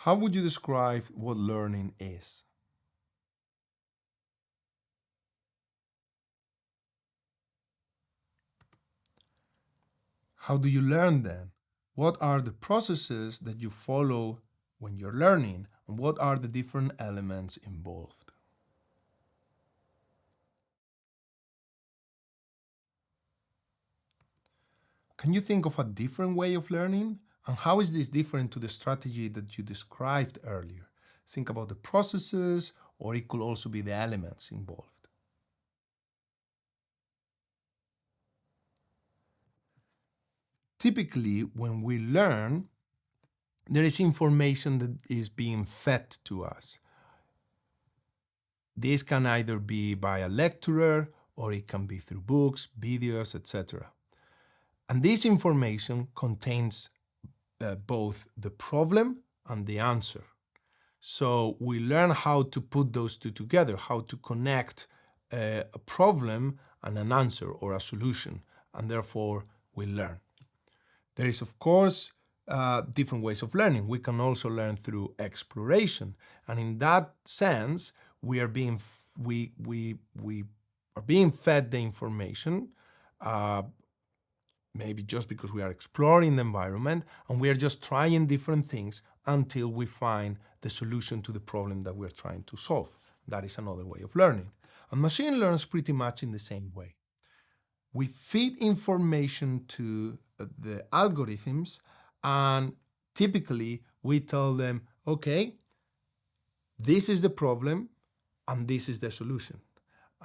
How would you describe what learning is? How do you learn then? What are the processes that you follow when you're learning, and what are the different elements involved? Can you think of a different way of learning? And how is this different to the strategy that you described earlier? Think about the processes, or it could also be the elements involved. Typically, when we learn, there is information that is being fed to us. This can either be by a lecturer, or it can be through books, videos, etc. And this information contains both the problem and the answer. So we learn how to put those two together, how to connect a problem and an answer or a solution, and therefore we learn. There is, of course, different ways of learning. We can also learn through exploration, and in that sense, we are being fed the information, maybe just because we are exploring the environment, and we are just trying different things until we find the solution to the problem that we're trying to solve. That is another way of learning. And machine learns pretty much in the same way. We feed information to the algorithms, and typically we tell them, okay, this is the problem and this is the solution.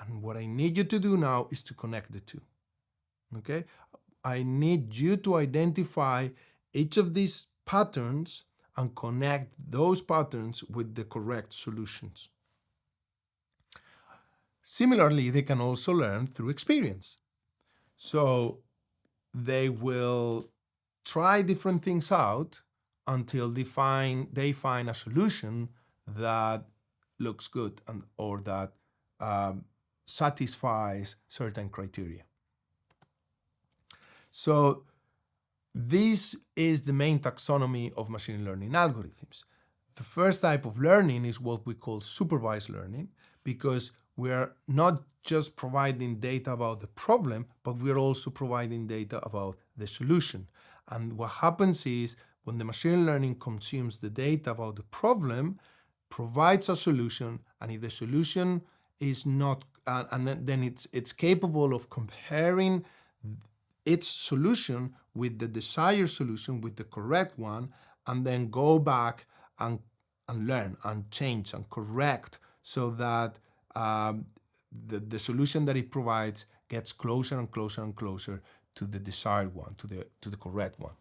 And what I need you to do now is to connect the two. Okay? I need you to identify each of these patterns and connect those patterns with the correct solutions. Similarly, they can also learn through experience. So they will try different things out until they find a solution that looks good or that satisfies certain criteria. So this is the main taxonomy of machine learning algorithms. The first type of learning is what we call supervised learning, because we're not just providing data about the problem, but we're also providing data about the solution. And what happens is when the machine learning consumes the data about the problem, provides a solution, and if the solution is not, and then it's capable of comparing its solution with the desired solution, with the correct one, and then go back and learn and change and correct so that the solution that it provides gets closer and closer and closer to the desired one, to the correct one.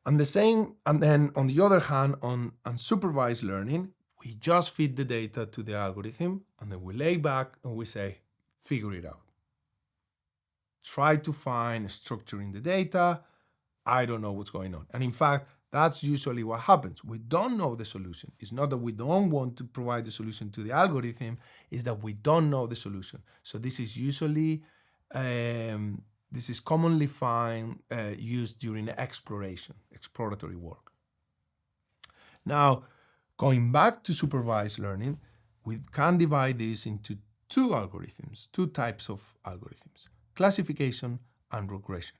And then on the other hand, on unsupervised learning, we just feed the data to the algorithm, and then we lay back and we say, figure it out. Try to find a structure in the data. I don't know what's going on. And in fact, that's usually what happens. We don't know the solution. It's not that we don't want to provide the solution to the algorithm, it's that we don't know the solution. So this is usually, this is commonly used during exploratory work. Now, going back to supervised learning, we can divide this into two types of algorithms: classification and regression.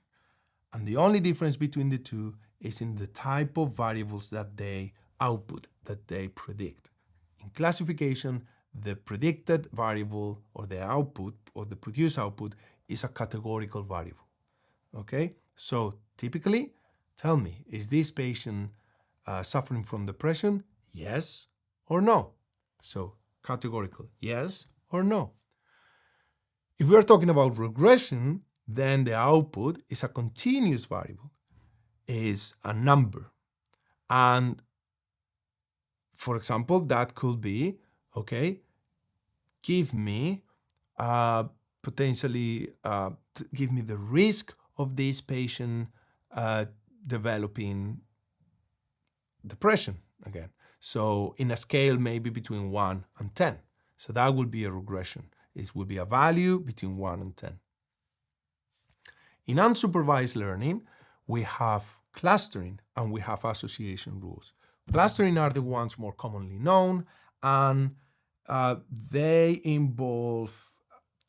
And the only difference between the two is in the type of variables that they output, that they predict. In classification, the predicted variable or the output or the produced output is a categorical variable. Okay? So typically, tell me, is this patient suffering from depression? Yes or no? So categorical, yes or no. If we are talking about regression, then the output is a continuous variable, is a number. And for example, that could be, okay, give me give me the risk of this patient developing depression again. So in a scale maybe between 1 and 10. So that would be a regression. It would be a value between 1 and 10. In unsupervised learning, we have clustering and we have association rules. Clustering are the ones more commonly known, and they involve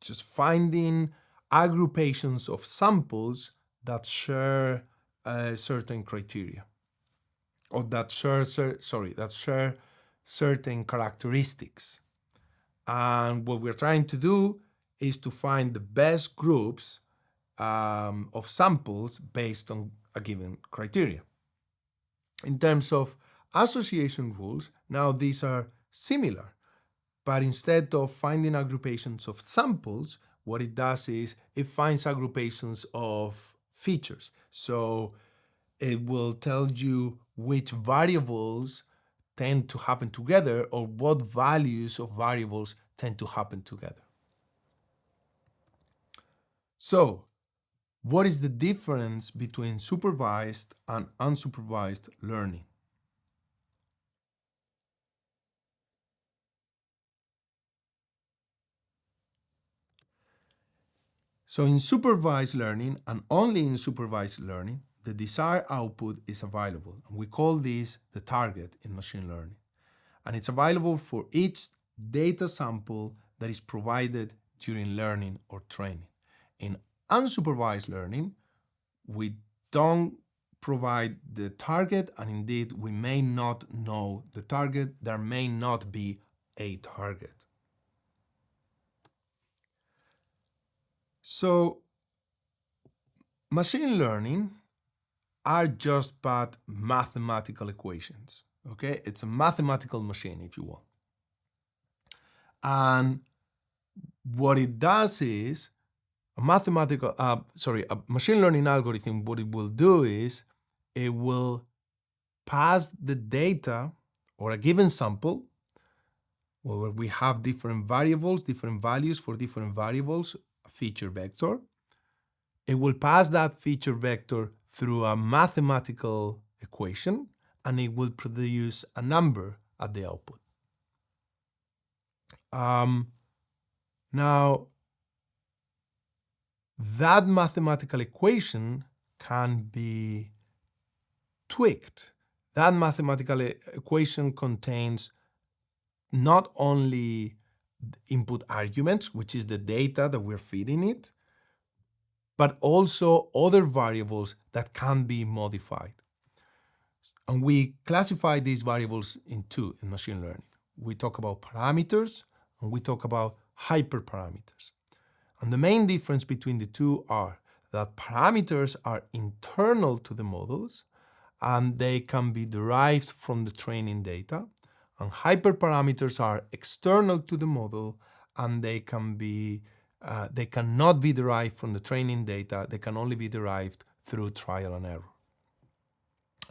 just finding aggregations of samples that share certain criteria, or that share certain characteristics. And what we're trying to do is to find the best groups of samples based on a given criteria. In terms of association rules, now these are similar, but instead of finding aggregations of samples, what it does is it finds aggregations of features. So it will tell you which variables tend to happen together, or what values of variables tend to happen together. So, what is the difference between supervised and unsupervised learning? So in supervised learning, and only in supervised learning, the desired output is available. And we call this the target in machine learning. And it's available for each data sample that is provided during learning or training. In unsupervised learning, we don't provide the target, and indeed we may not know the target. There may not be a target. So machine learning are just but mathematical equations. Okay, it's a mathematical machine, if you want. And what it does is a machine learning algorithm. What it will do is it will pass the data or a given sample, where we have different variables, different values for different variables, a feature vector. It will pass that feature vector through a mathematical equation, and it will produce a number at the output. Now, that mathematical equation can be tweaked. That mathematical equation contains not only input arguments, which is the data that we're feeding it, but also other variables that can be modified. And we classify these variables in two in machine learning. We talk about parameters and we talk about hyperparameters. And the main difference between the two are that parameters are internal to the models and they can be derived from the training data, and hyperparameters are external to the model and they cannot be derived from the training data. They can only be derived through trial and error.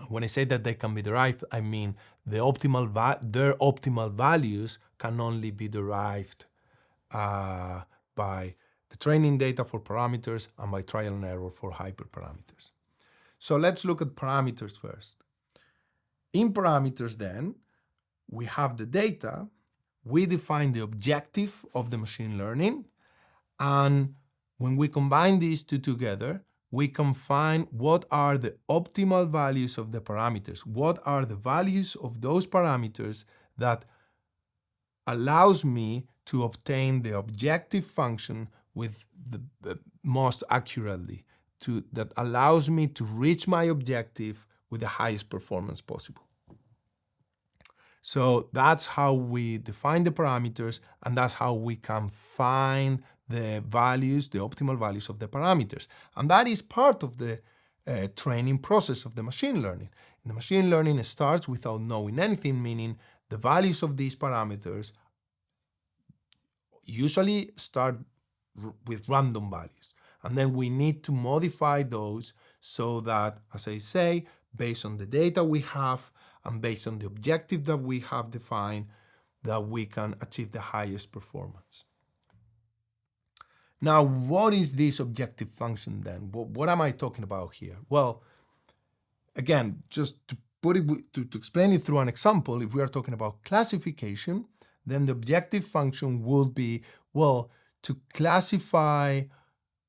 When I say that they can be derived, I mean their optimal values can only be derived by the training data for parameters and by trial and error for hyperparameters. So let's look at parameters first. In parameters then, we have the data, we define the objective of the machine learning, and when we combine these two together, we can find what are the optimal values of the parameters, what are the values of those parameters that allows me to obtain the objective function with the most accurately, that allows me to reach my objective with the highest performance possible. So that's how we define the parameters, and that's how we can find the values, the optimal values of the parameters. And that is part of the training process of the machine learning. In the machine learning, it starts without knowing anything, meaning the values of these parameters usually start with random values. And then we need to modify those so that, as I say, based on the data we have and based on the objective that we have defined, that we can achieve the highest performance. Now, what is this objective function then? What am I talking about here? Well, again, just to put it to explain it through an example, if we are talking about classification, then the objective function would be, well, to classify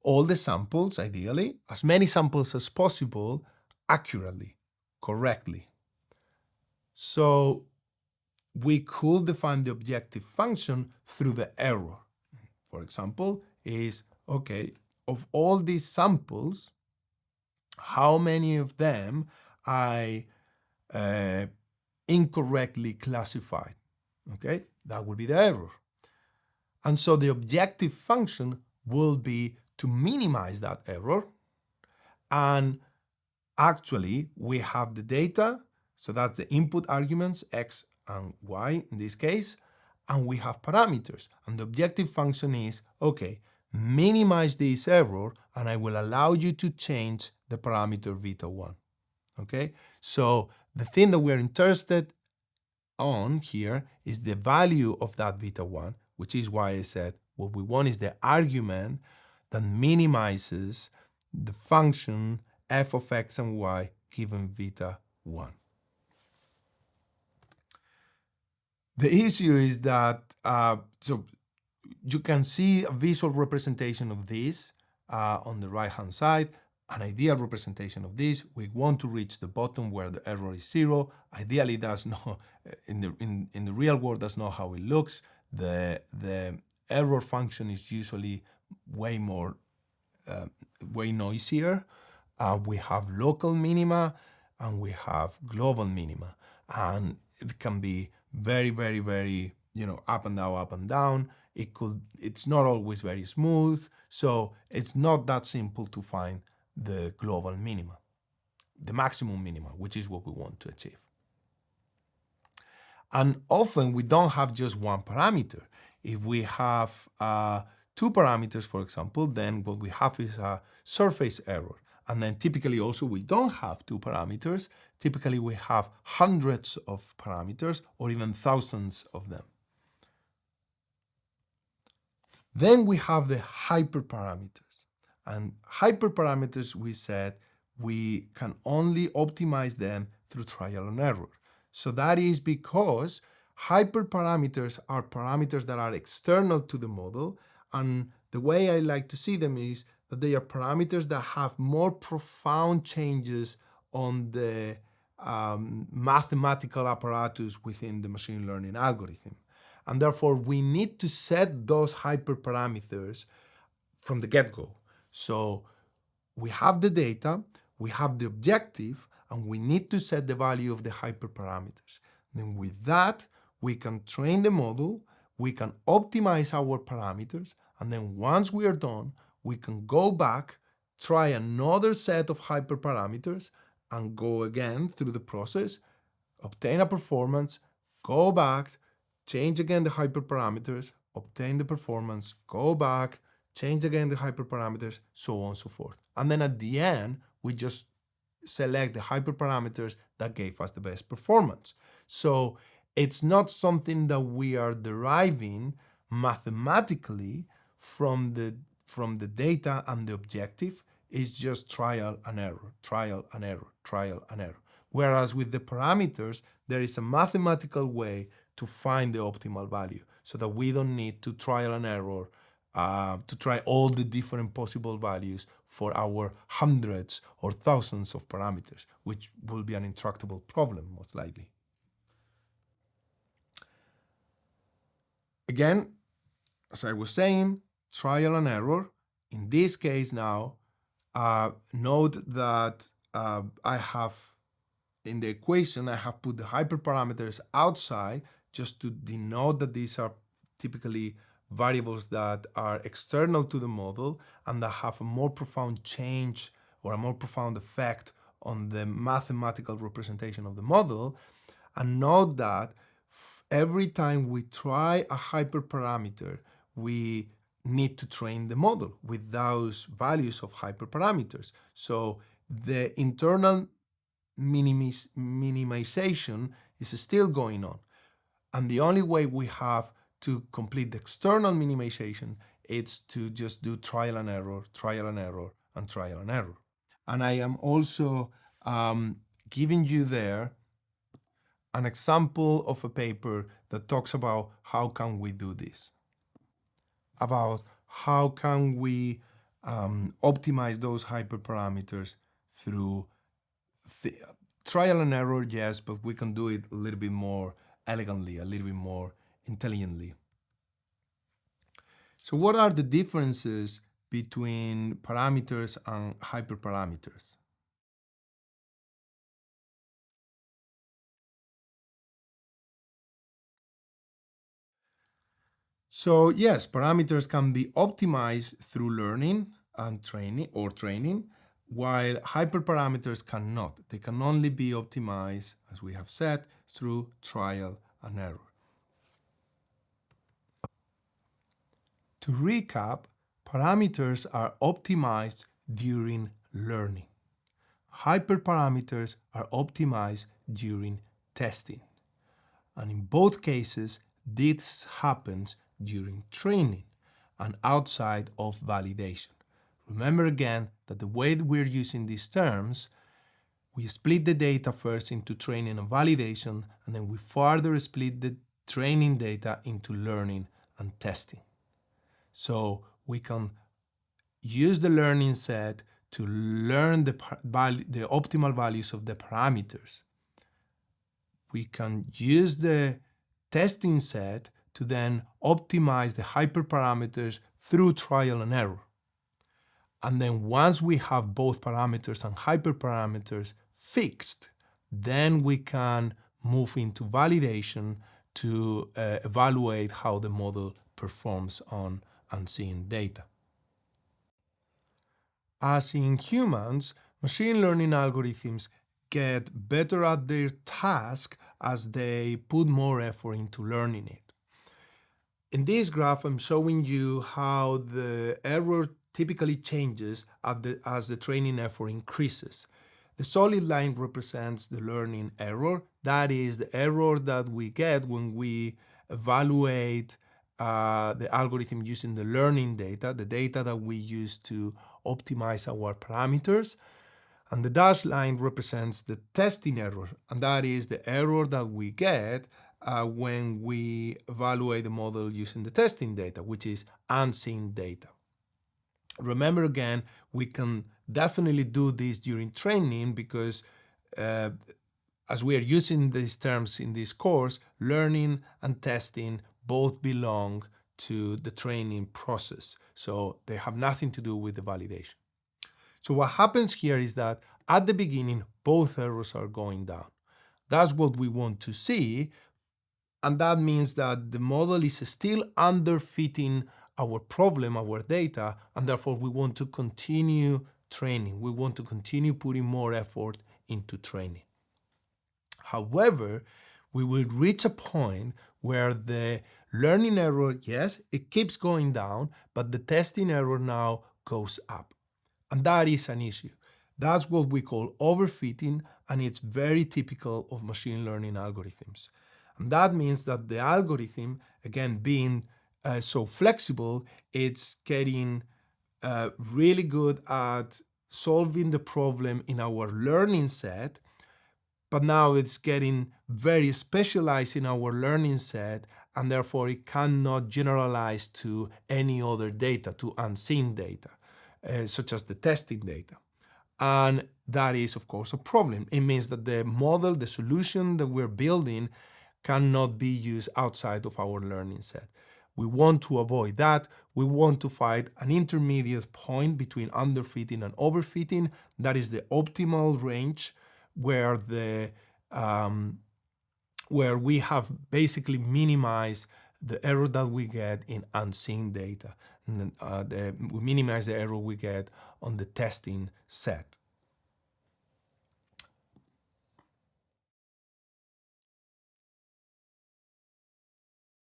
all the samples, ideally, as many samples as possible, accurately, correctly. So we could define the objective function through the error. For example, is, okay, of all these samples, how many of them I incorrectly classified? Okay, that would be the error. And so the objective function will be to minimize that error. And actually, we have the data, so that's the input arguments, x and y in this case, and we have parameters. And the objective function is, okay, minimize this error, and I will allow you to change the parameter β1. Okay, so the thing that we're interested on here is the value of that β1, which is why I said what we want is the argument that minimizes the function f of x and y given β1. The issue is that, so you can see a visual representation of this on the right-hand side, an ideal representation of this. We want to reach the bottom where the error is 0. Ideally, that's not, in the real world, that's not how it looks. The error function is usually way noisier. We have local minima and we have global minima, and it can be very, very, very, up and down. It's not always very smooth, so it's not that simple to find the global minima, the maximum minima, which is what we want to achieve. And often we don't have just one parameter. If we have 2 parameters, for example, then what we have is a surface error. And then typically also we don't have 2 parameters. Typically we have hundreds of parameters or even thousands of them. Then we have the hyperparameters. And hyperparameters, we said, we can only optimize them through trial and error. So that is because hyperparameters are parameters that are external to the model, and the way I like to see them is that they are parameters that have more profound changes on the mathematical apparatus within the machine learning algorithm. And therefore, we need to set those hyperparameters from the get-go. So we have the data, we have the objective, and we need to set the value of the hyperparameters. Then with that, we can train the model, we can optimize our parameters, and then once we are done, we can go back, try another set of hyperparameters, and go again through the process, obtain a performance, go back, change again the hyperparameters, obtain the performance, go back, change again the hyperparameters, so on and so forth. And then at the end, we just select the hyperparameters that gave us the best performance. So it's not something that we are deriving mathematically from the data and the objective. It's just trial and error, trial and error, trial and error. Whereas with the parameters, there is a mathematical way to find the optimal value so that we don't need to trial and error to try all the different possible values for our hundreds or thousands of parameters, which will be an intractable problem, most likely. Again, as I was saying, trial and error. In this case now, note that I have, in the equation, I have put the hyperparameters outside just to denote that these are typically variables that are external to the model and that have a more profound change or a more profound effect on the mathematical representation of the model. And note that every time we try a hyperparameter, we need to train the model with those values of hyperparameters. So the internal minimization is still going on. And the only way we have to complete the external minimization is to just do trial and error, trial and error, and trial and error. And I am also giving you there an example of a paper that talks about how can we do this, about how can we optimize those hyperparameters through trial and error, yes, but we can do it a little bit more elegantly, a little bit more intelligently. So what are the differences between parameters and hyperparameters? So yes, parameters can be optimized through learning and training, while hyperparameters cannot. They can only be optimized, as we have said, through trial and error. To recap, parameters are optimized during learning. Hyperparameters are optimized during testing. And in both cases, this happens during training and outside of validation. Remember again that the way that we're using these terms, we split the data first into training and validation, and then we further split the training data into learning and testing. So we can use the learning set to learn the optimal values of the parameters. We can use the testing set to then optimize the hyperparameters through trial and error. And then once we have both parameters and hyperparameters fixed, then we can move into validation to evaluate how the model performs on unseen data. As in humans, machine learning algorithms get better at their task as they put more effort into learning it. In this graph, I'm showing you how the error typically changes as the training effort increases. The solid line represents the learning error. That is the error that we get when we evaluate the algorithm using the learning data, the data that we use to optimize our parameters. And the dashed line represents the testing error, and that is the error that we get when we evaluate the model using the testing data, which is unseen data. Remember again, we can definitely do this during training because as we are using these terms in this course, learning and testing both belong to the training process. So they have nothing to do with the validation. So what happens here is that at the beginning, both errors are going down. That's what we want to see. And that means that the model is still underfitting our problem, our data, and therefore we want to continue training. We want to continue putting more effort into training. However, we will reach a point where the learning error, yes, it keeps going down, but the testing error now goes up. And that is an issue. That's what we call overfitting, and it's very typical of machine learning algorithms. And that means that the algorithm, again, being so flexible, it's getting really good at solving the problem in our learning set, but now it's getting very specialized in our learning set, and therefore it cannot generalize to any other data, to unseen data, such as the testing data. And that is, of course, a problem. It means that the model, the solution that we're building cannot be used outside of our learning set. We want to avoid that. We want to find an intermediate point between underfitting and overfitting. That is the optimal range where where we have basically minimized the error that we get in unseen data. And we minimize the error we get on the testing set.